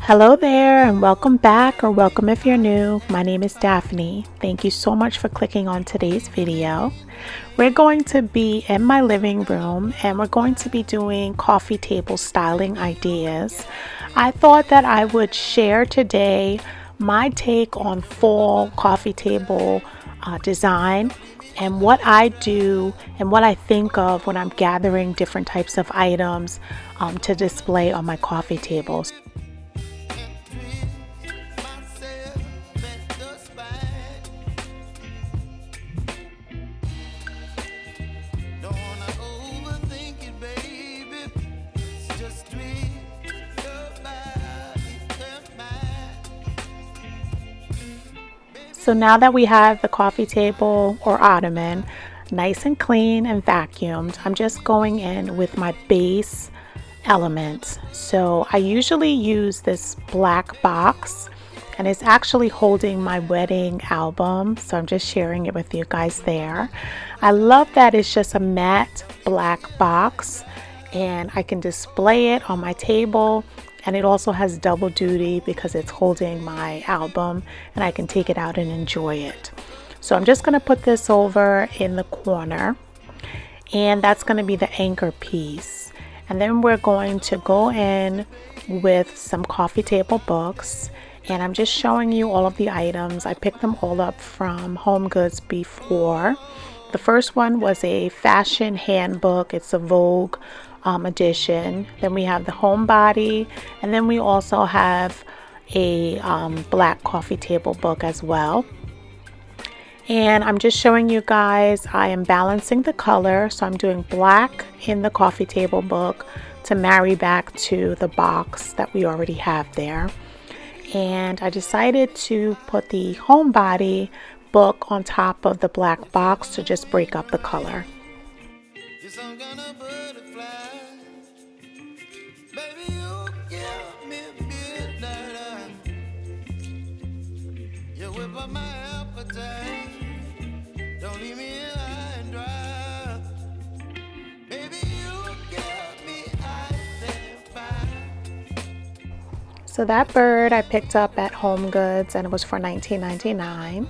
Hello there and welcome back, or welcome if you're new. My name is Daphne. Thank you so much for clicking on today's video. We're going to be in my living room and we're going to be doing coffee table styling ideas. I thought that I would share today my take on fall coffee table design and what I do and what I think of when I'm gathering different types of items to display on my coffee tables. So now that we have the coffee table or ottoman nice and clean and vacuumed, I'm just going in with my base elements. So I usually use this black box and it's actually holding my wedding album. So I'm just sharing it with you guys there. I love that it's just a matte black box and I can display it on my table. And it also has double duty because it's holding my album and I can take it out and enjoy it. So I'm just going to put this over in the corner and that's going to be the anchor piece. And then we're going to go in with some coffee table books and I'm just showing you all of the items. I picked them all up from Home Goods before. The first one was a fashion handbook. It's a Vogue edition. Then we have the homebody, and then we also have a black coffee table book as well. And I'm just showing you guys, I am balancing the color, so I'm doing black in the coffee table book to marry back to the box that we already have there. And I decided to put the homebody book on top of the black box to just break up the color. So that bird I picked up at Home Goods and it was for $19.99.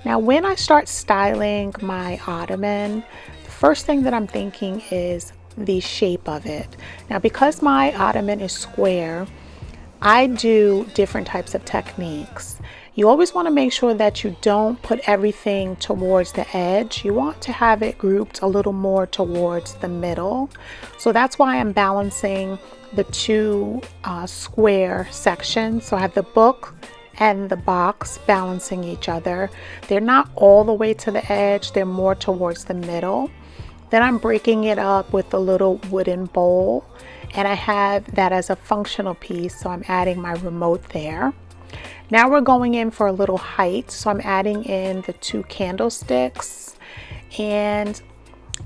Now when I start styling my ottoman, the first thing that I'm thinking is the shape of it. Now because my ottoman is square, I do different types of techniques. You always want to make sure that you don't put everything towards the edge. You want to have it grouped a little more towards the middle. So that's why I'm balancing the two square sections. So I have the book and the box balancing each other. They're not all the way to the edge, they're more towards the middle. Then I'm breaking it up with a little wooden bowl and I have that as a functional piece, so I'm adding my remote there. Now we're going in for a little height, so I'm adding in the two candlesticks and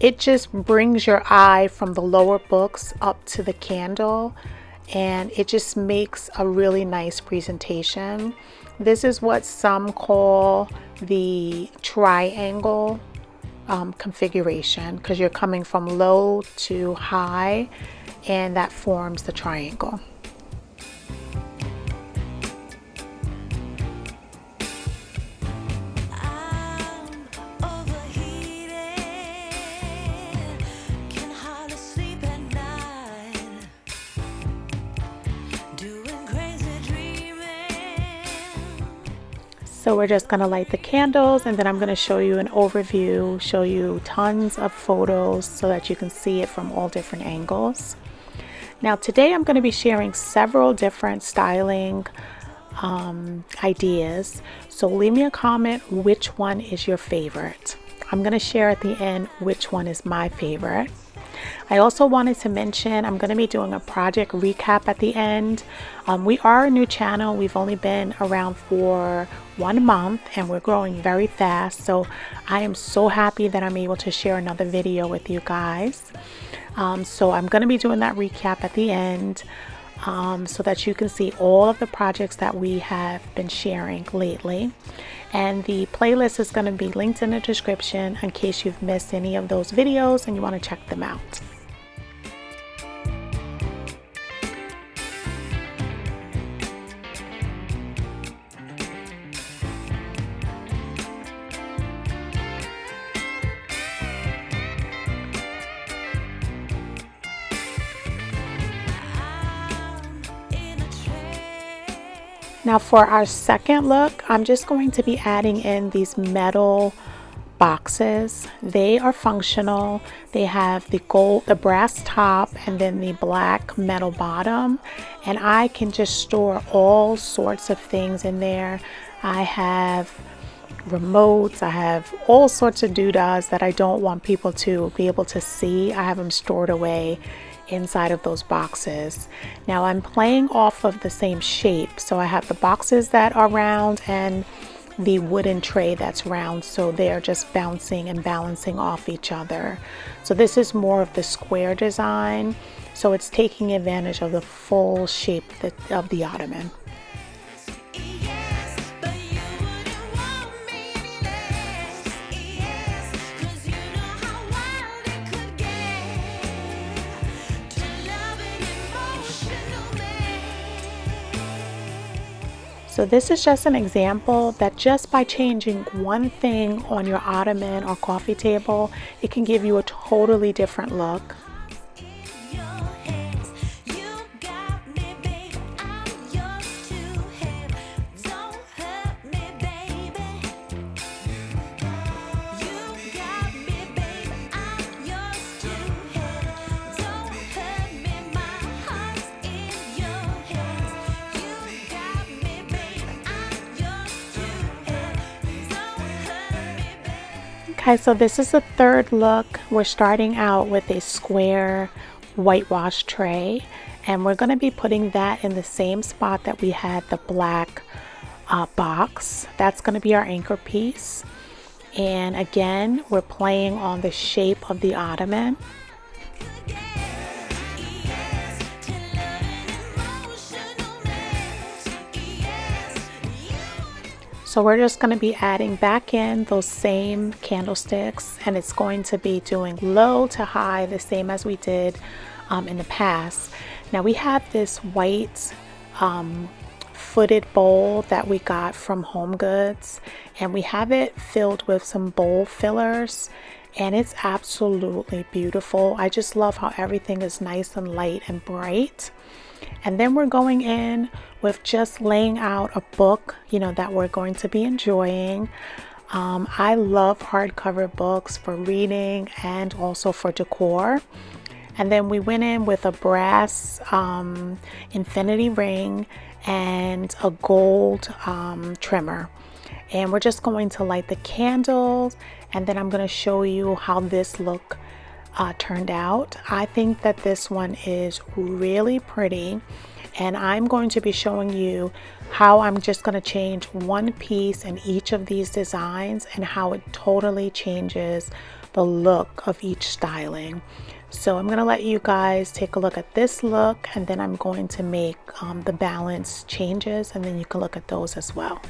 it just brings your eye from the lower books up to the candle and it just makes a really nice presentation. This is what some call the triangle configuration because you're coming from low to high and that forms the triangle. So we're just going to light the candles and then I'm going to show you an overview, show you tons of photos so that you can see it from all different angles. Now today I'm going to be sharing several different styling ideas. So leave me a comment which one is your favorite. I'm going to share at the end which one is my favorite. I also wanted to mention I'm going to be doing a project recap at the end. We are a new channel. We've only been around for 1 month and we're growing very fast. So I am so happy that I'm able to share another video with you guys. So I'm going to be doing that recap at the end so that you can see all of the projects that we have been sharing lately. And the playlist is going to be linked in the description in case you've missed any of those videos and you want to check them out. Now for our second look, I'm just going to be adding in these metal boxes. They are functional. They have the brass top and then the black metal bottom, and I can just store all sorts of things in there. I have remotes, I have all sorts of doodads that I don't want people to be able to see. I have them stored away inside of those boxes. Now I'm playing off of the same shape, so I have the boxes that are round and the wooden tray that's round, so they're just bouncing and balancing off each other. So this is more of the square design, so it's taking advantage of the full shape of the ottoman. So this is just an example that just by changing one thing on your ottoman or coffee table, it can give you a totally different look. Okay, so this is the third look. We're starting out with a square whitewash tray, and we're going to be putting that in the same spot that we had the black box. That's going to be our anchor piece. And again, we're playing on the shape of the ottoman. So we're just going to be adding back in those same candlesticks, and it's going to be doing low to high, the same as we did in the past. Now we have this white footed bowl that we got from Home Goods, and we have it filled with some bowl fillers, and it's absolutely beautiful. I just love how everything is nice and light and bright. And then we're going in with just laying out a book, that we're going to be enjoying. I love hardcover books for reading and also for decor. And then we went in with a brass infinity ring and a gold trimmer. And we're just going to light the candles, and then I'm going to show you how this look turned out. I think that this one is really pretty, and I'm going to be showing you how I'm just going to change one piece in each of these designs and how it totally changes the look of each styling. So I'm going to let you guys take a look at this look, and then I'm going to make the balance changes, and then you can look at those as well.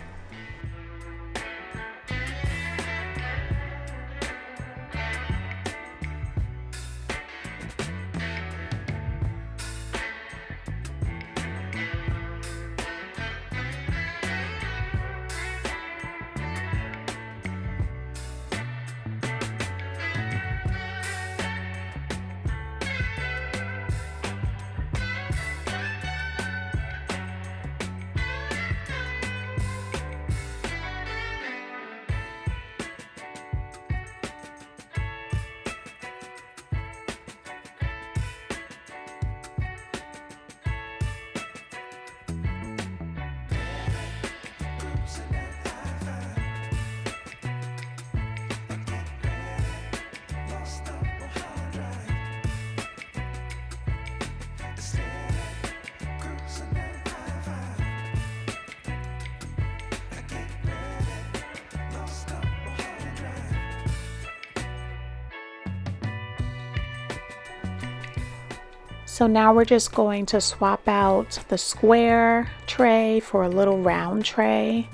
So now we're just going to swap out the square tray for a little round tray.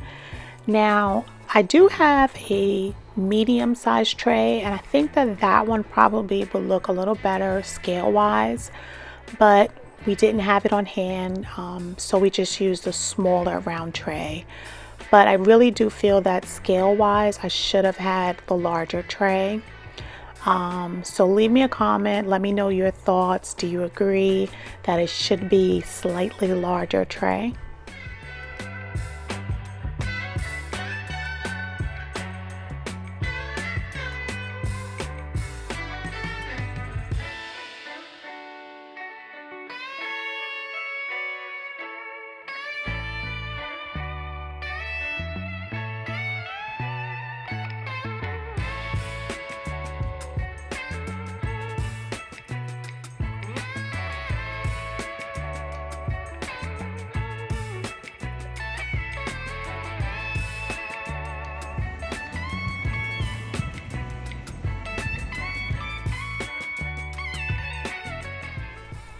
Now I do have a medium-sized tray, and I think that that one probably would look a little better scale wise, but we didn't have it on hand, so we just used a smaller round tray. But I really do feel that scale wise I should have had the larger tray. So leave me a comment, let me know your thoughts. Do you agree that it should be slightly larger tray?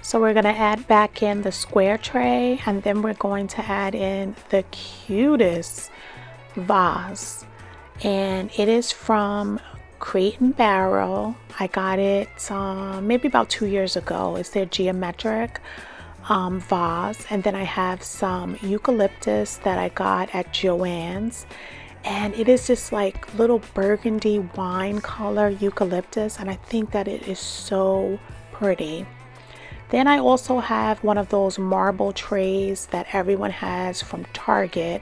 So we're going to add back in the square tray, and then we're going to add in the cutest vase. And it is from Crate and Barrel. I got it maybe about 2 years ago. It's their geometric vase. And then I have some eucalyptus that I got at Joann's. And it is just like little burgundy wine color eucalyptus. And I think that it is so pretty. Then I also have one of those marble trays that everyone has from Target.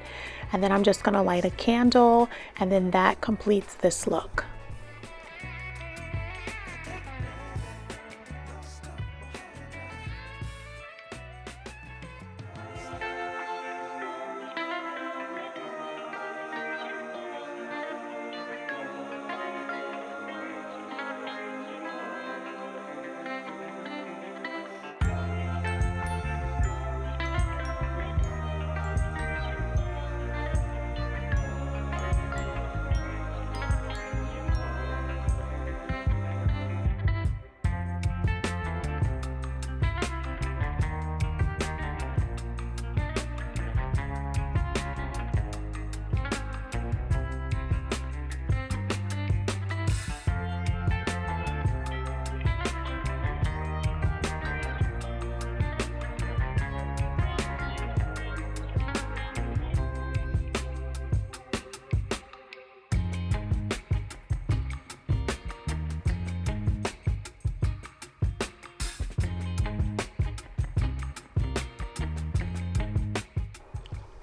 And then I'm just going to light a candle, and then that completes this look.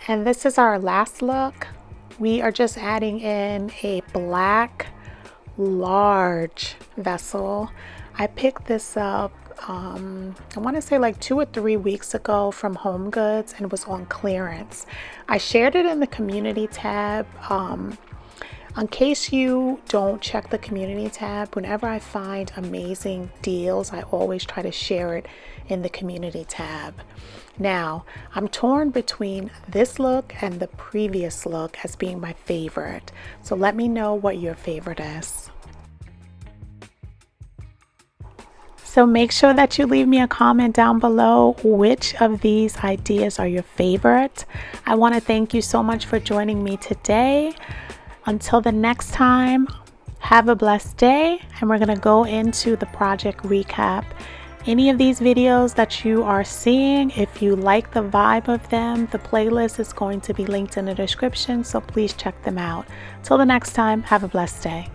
And this is our last look. We are just adding in a black large vessel. I picked this up I want to say like 2 or 3 weeks ago from Home Goods, and it was on clearance. I shared it in the community tab. In case you don't check the community tab, whenever I find amazing deals, I always try to share it in the community tab. Now, I'm torn between this look and the previous look as being my favorite. So let me know what your favorite is. So make sure that you leave me a comment down below which of these ideas are your favorite. I want to thank you so much for joining me today. Until the next time, have a blessed day, and we're going to go into the project recap. Any of these videos that you are seeing, if you like the vibe of them, the playlist is going to be linked in the description, so please check them out. Till the next time, have a blessed day.